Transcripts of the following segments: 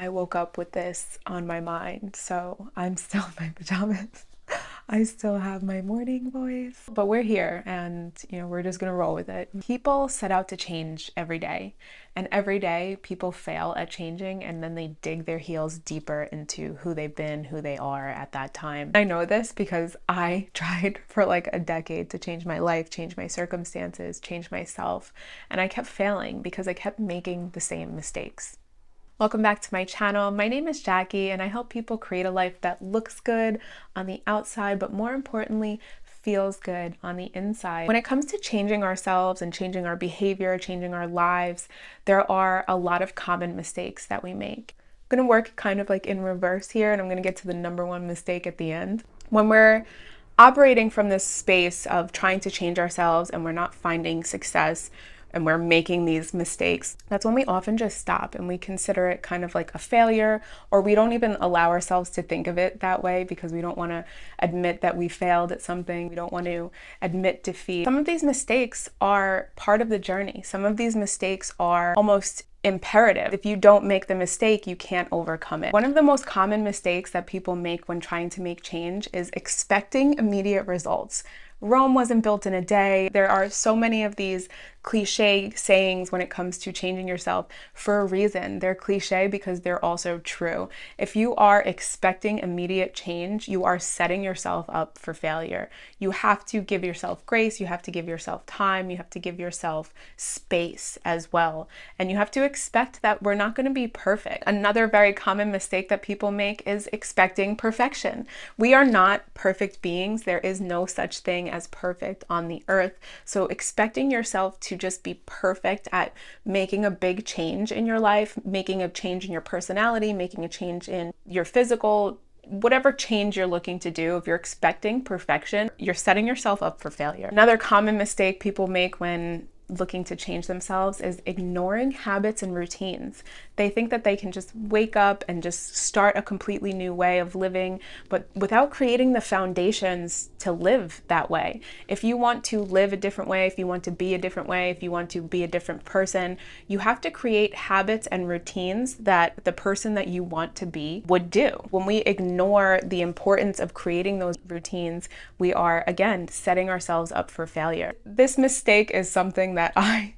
I woke up with this on my mind, so I'm still in my pajamas. I still have my morning voice, but we're here and we're just gonna roll with it. People set out to change every day, and every day people fail at changing and then they dig their heels deeper into who they've been, who they are at that time. I know this because I tried for like a decade to change my life, change my circumstances, change myself, and I kept failing because I kept making the same mistakes. Welcome back to my channel. My name is Jackie and I help people create a life that looks good on the outside, but more importantly, feels good on the inside. When it comes to changing ourselves and changing our behavior, changing our lives, there are a lot of common mistakes that we make. I'm gonna work kind of like in reverse here, and I'm gonna get to the number one mistake at the end. When we're operating from this space of trying to change ourselves and we're not finding success, and we're making these mistakes, that's when we often just stop and we consider it kind of like a failure, or we don't even allow ourselves to think of it that way because we don't want to admit that we failed at something. We don't want to admit defeat. Some of these mistakes are part of the journey. Some of these mistakes are almost imperative. If you don't make the mistake, you can't overcome it. One of the most common mistakes that people make when trying to make change is expecting immediate results. Rome wasn't built in a day. There are so many of these cliche sayings when it comes to changing yourself for a reason. They're cliche because they're also true. If you are expecting immediate change, you are setting yourself up for failure. You have to give yourself grace, you have to give yourself time, you have to give yourself space as well. And you have to expect that we're not going to be perfect. Another very common mistake that people make is expecting perfection. We are not perfect beings. There is no such thing as perfect on the earth. So expecting yourself to just be perfect at making a big change in your life, making a change in your personality, making a change in your physical, whatever change you're looking to do, if you're expecting perfection, you're setting yourself up for failure. Another common mistake people make when looking to change themselves is ignoring habits and routines. They think that they can just wake up and just start a completely new way of living, but without creating the foundations to live that way. If you want to live a different way, if you want to be a different way, if you want to be a different person, you have to create habits and routines that the person that you want to be would do. When we ignore the importance of creating those routines, we are, again, setting ourselves up for failure. This mistake is something that I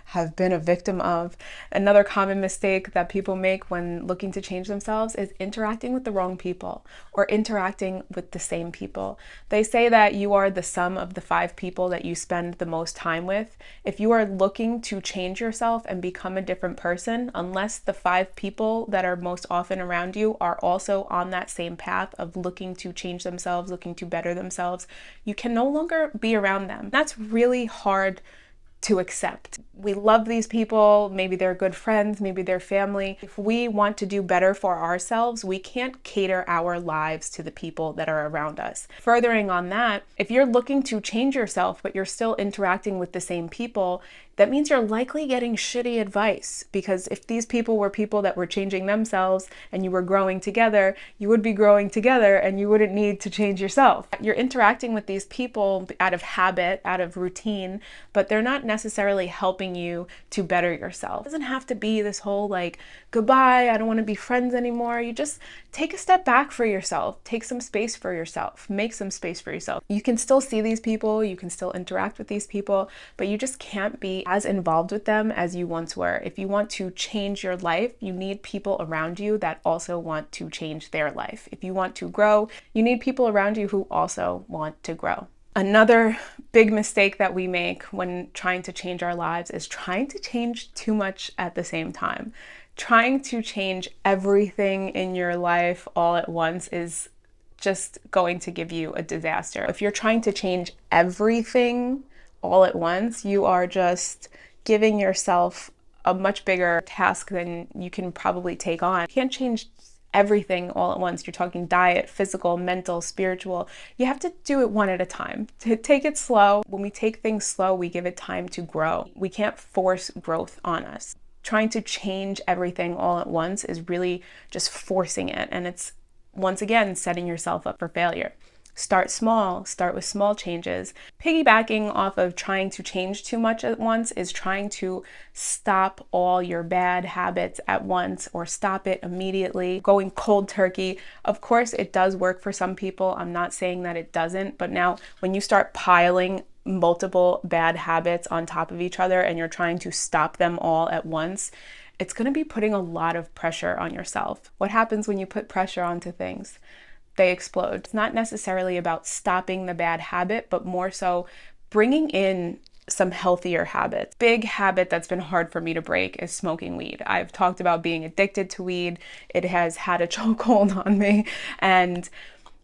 have been a victim of. Another common mistake that people make when looking to change themselves is interacting with the wrong people or interacting with the same people. They say that you are the sum of the 5 people that you spend the most time with. If you are looking to change yourself and become a different person, unless the 5 people that are most often around you are also on that same path of looking to change themselves, looking to better themselves, you can no longer be around them. That's really hard to accept. We love these people, maybe they're good friends, maybe they're family. If we want to do better for ourselves, we can't cater our lives to the people that are around us. Furthering on that, if you're looking to change yourself, but you're still interacting with the same people, that means you're likely getting shitty advice, because if these people were people that were changing themselves and you were growing together, you would be growing together and you wouldn't need to change yourself. You're interacting with these people out of habit, out of routine, but they're not necessarily helping you to better yourself. It doesn't have to be this whole like, goodbye, I don't want to be friends anymore. You just take a step back for yourself, take some space for yourself, make some space for yourself. You can still see these people, you can still interact with these people, but you just can't be as involved with them as you once were. If you want to change your life, you need people around you that also want to change their life. If you want to grow, you need people around you who also want to grow. Another big mistake that we make when trying to change our lives is trying to change too much at the same time. Trying to change everything in your life all at once is just going to give you a disaster. If you're trying to change everything all at once, you are just giving yourself a much bigger task than you can probably take on. You can't change everything all at once. You're talking diet, physical, mental, spiritual. You have to do it one at a time. To take it slow. When we take things slow, we give it time to grow. We can't force growth on us. Trying to change everything all at once is really just forcing it, and it's once again setting yourself up for failure. Start small, start with small changes. Piggybacking off of trying to change too much at once is trying to stop all your bad habits at once or stop it immediately, going cold turkey. Of course, it does work for some people. I'm not saying that it doesn't, but now when you start piling multiple bad habits on top of each other and you're trying to stop them all at once, it's going to be putting a lot of pressure on yourself. What happens when you put pressure onto things? They explode. It's not necessarily about stopping the bad habit, but more so bringing in some healthier habits. Big habit that's been hard for me to break is smoking weed. I've talked about being addicted to weed. It has had a chokehold on me. And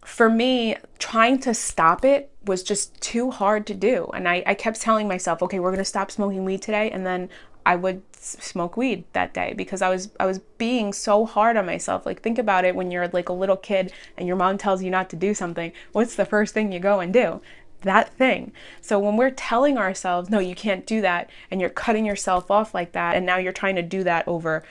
for me, trying to stop it was just too hard to do. And I kept telling myself, okay, we're gonna stop smoking weed today. And then I would smoke weed that day because I was being so hard on myself. Like, think about it when you're like a little kid and your mom tells you not to do something. What's the first thing you go and do? That thing. So when we're telling ourselves, no, you can't do that, and you're cutting yourself off like that, and now you're trying to do that over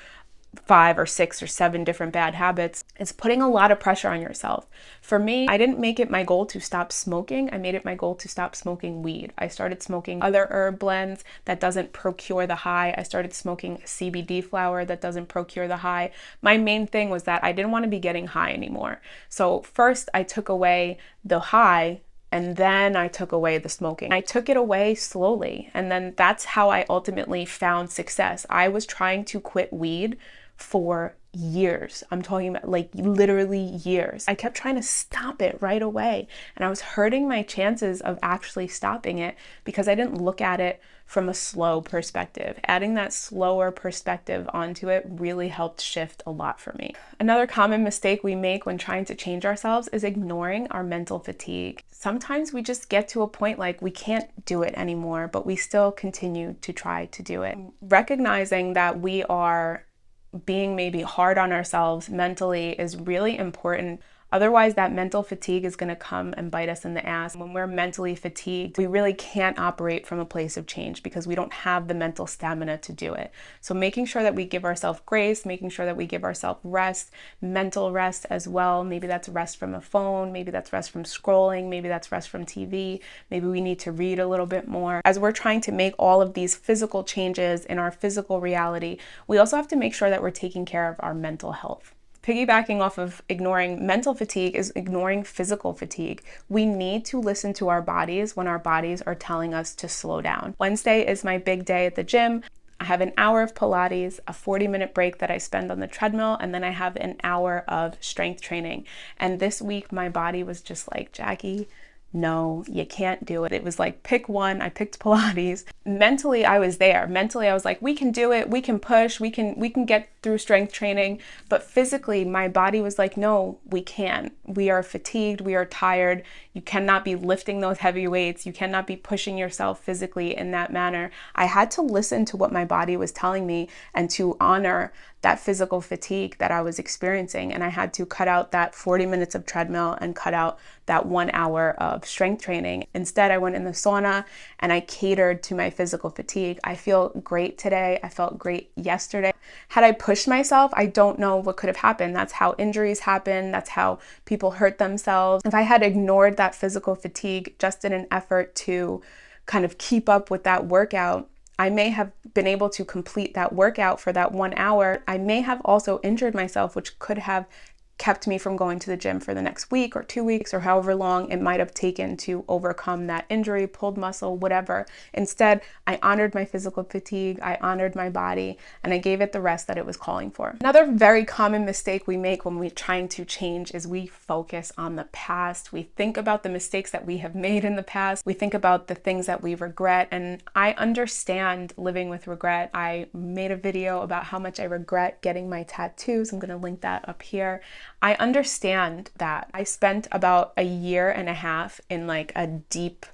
5 or 6 or 7 different bad habits, it's putting a lot of pressure on yourself. For me, I didn't make it my goal to stop smoking. I made it my goal to stop smoking weed. I started smoking other herb blends that doesn't procure the high. I started smoking CBD flower that doesn't procure the high. My main thing was that I didn't want to be getting high anymore. So first I took away the high, and then I took away the smoking. I took it away slowly, and then that's how I ultimately found success. I was trying to quit weed for years. I'm talking about like literally years. I kept trying to stop it right away, and I was hurting my chances of actually stopping it because I didn't look at it from a slow perspective. Adding that slower perspective onto it really helped shift a lot for me. Another common mistake we make when trying to change ourselves is ignoring our mental fatigue. Sometimes we just get to a point like we can't do it anymore, but we still continue to try to do it. Recognizing that we are being maybe hard on ourselves mentally is really important. Otherwise, that mental fatigue is going to come and bite us in the ass. When we're mentally fatigued, we really can't operate from a place of change because we don't have the mental stamina to do it. So making sure that we give ourselves grace, making sure that we give ourselves rest, mental rest as well. Maybe that's rest from a phone, maybe that's rest from scrolling, maybe that's rest from TV, maybe we need to read a little bit more. As we're trying to make all of these physical changes in our physical reality, we also have to make sure that we're taking care of our mental health. Piggybacking off of ignoring mental fatigue is ignoring physical fatigue. We need to listen to our bodies when our bodies are telling us to slow down. Wednesday is my big day at the gym. I have an hour of Pilates, a 40-minute break that I spend on the treadmill, and then I have an hour of strength training. And this week, my body was just like, Jackie, no, you can't do it. It was like, pick one. I picked Pilates. Mentally, I was there. Mentally, I was like, we can do it. We can push. We can get through strength training. But physically, my body was like, no, we can't. We are fatigued. We are tired. You cannot be lifting those heavy weights. You cannot be pushing yourself physically in that manner. I had to listen to what my body was telling me and to honor that physical fatigue that I was experiencing. And I had to cut out that 40 minutes of treadmill and cut out that 1 hour of strength training. Instead, I went in the sauna and I catered to my physical fatigue. I feel great today. I felt great yesterday. Had I pushed myself, I don't know what could have happened. That's how injuries happen. That's how people hurt themselves. If I had ignored that physical fatigue just in an effort to kind of keep up with that workout, I may have been able to complete that workout for that 1 hour. I may have also injured myself, which could have kept me from going to the gym for the next week or 2 weeks or however long it might have taken to overcome that injury, pulled muscle, whatever. Instead, I honored my physical fatigue, I honored my body, and I gave it the rest that it was calling for. Another very common mistake we make when we're trying to change is we focus on the past. We think about the mistakes that we have made in the past. We think about the things that we regret, and I understand living with regret. I made a video about how much I regret getting my tattoos. I'm going to link that up here. I understand that. I spent about 1.5 years in like a deep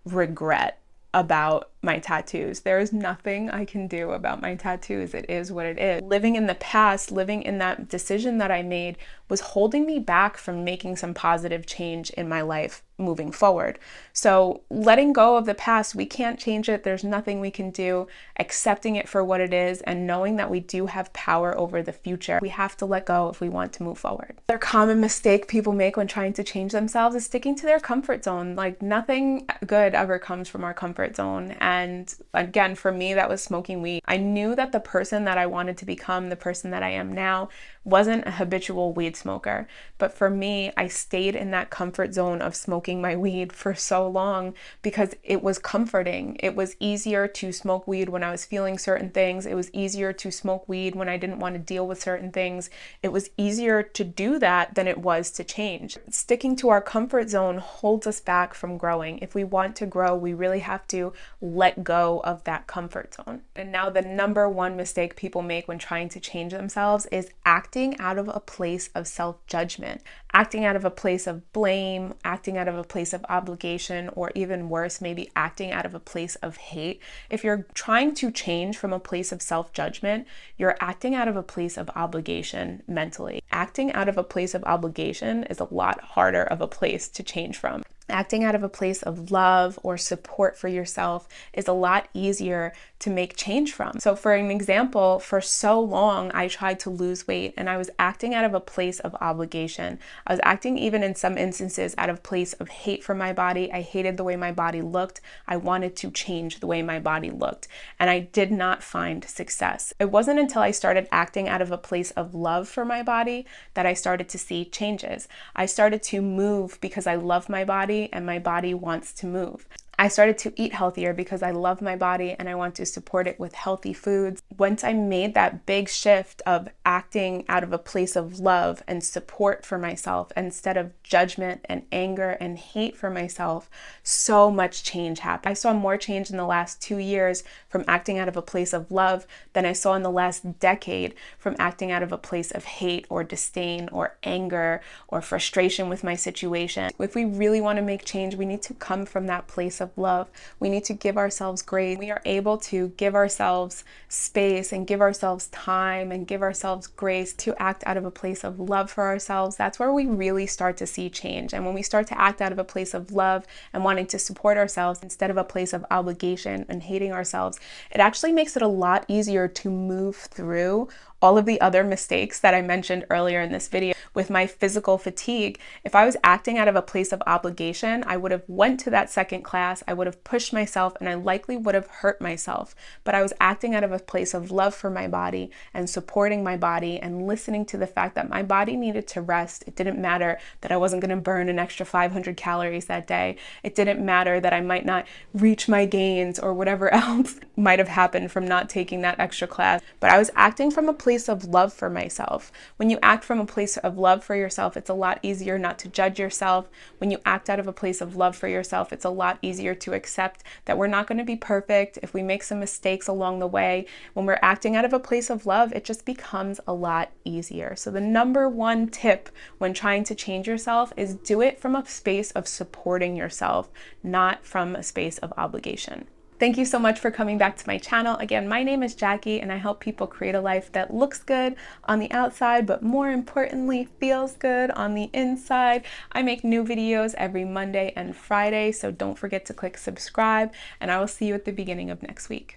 regret about my tattoos. There is nothing I can do about my tattoos. It is what it is. Living in the past, living in that decision that I made was holding me back from making some positive change in my life moving forward. So letting go of the past, we can't change it. There's nothing we can do. Accepting it for what it is and knowing that we do have power over the future. We have to let go if we want to move forward. Another common mistake people make when trying to change themselves is sticking to their comfort zone. Like, nothing good ever comes from our comfort zone. And again, for me, that was smoking weed. I knew that the person that I wanted to become, the person that I am now, wasn't a habitual weed smoker. But for me, I stayed in that comfort zone of smoking my weed for so long because it was comforting. It was easier to smoke weed when I was feeling certain things. It was easier to smoke weed when I didn't want to deal with certain things. It was easier to do that than it was to change. Sticking to our comfort zone holds us back from growing. If we want to grow, we really have to let go of that comfort zone. And now the number one mistake people make when trying to change themselves is acting out of a place of self-judgment, acting out of a place of blame, acting out of a place of obligation, or even worse, maybe acting out of a place of hate. If you're trying to change from a place of self-judgment, you're acting out of a place of obligation mentally. Acting out of a place of obligation is a lot harder of a place to change from. Acting out of a place of love or support for yourself is a lot easier to make change from. So for an example, for so long, I tried to lose weight and I was acting out of a place of obligation. I was acting even in some instances out of a place of hate for my body. I hated the way my body looked. I wanted to change the way my body looked, and I did not find success. It wasn't until I started acting out of a place of love for my body that I started to see changes. I started to move because I love my body and my body wants to move. I started to eat healthier because I love my body and I want to support it with healthy foods. Once I made that big shift of acting out of a place of love and support for myself instead of judgment and anger and hate for myself, so much change happened. I saw more change in the last 2 years from acting out of a place of love than I saw in the last decade from acting out of a place of hate or disdain or anger or frustration with my situation. If we really want to make change, we need to come from that place of love. We need to give ourselves grace. We are able to give ourselves space and give ourselves time and give ourselves grace to act out of a place of love for ourselves. That's where we really start to see change. And when we start to act out of a place of love and wanting to support ourselves instead of a place of obligation and hating ourselves, it actually makes it a lot easier to move through all of the other mistakes that I mentioned earlier in this video. With my physical fatigue, if I was acting out of a place of obligation, I would have went to that second class, I would have pushed myself, and I likely would have hurt myself. But I was acting out of a place of love for my body and supporting my body and listening to the fact that my body needed to rest. It didn't matter that I wasn't going to burn an extra 500 calories that day. It didn't matter that I might not reach my gains or whatever else might have happened from not taking that extra class. But I was acting from a place of love for myself. When you act from a place of love for yourself, it's a lot easier not to judge yourself. When you act out of a place of love for yourself, it's a lot easier to accept that we're not going to be perfect. If we make some mistakes along the way, when we're acting out of a place of love, it just becomes a lot easier. So the number one tip when trying to change yourself is do it from a space of supporting yourself, not from a space of obligation. Thank you so much for coming back to my channel. Again, my name is Jackie and I help people create a life that looks good on the outside, but more importantly, feels good on the inside. I make new videos every Monday and Friday, so don't forget to click subscribe, and I will see you at the beginning of next week.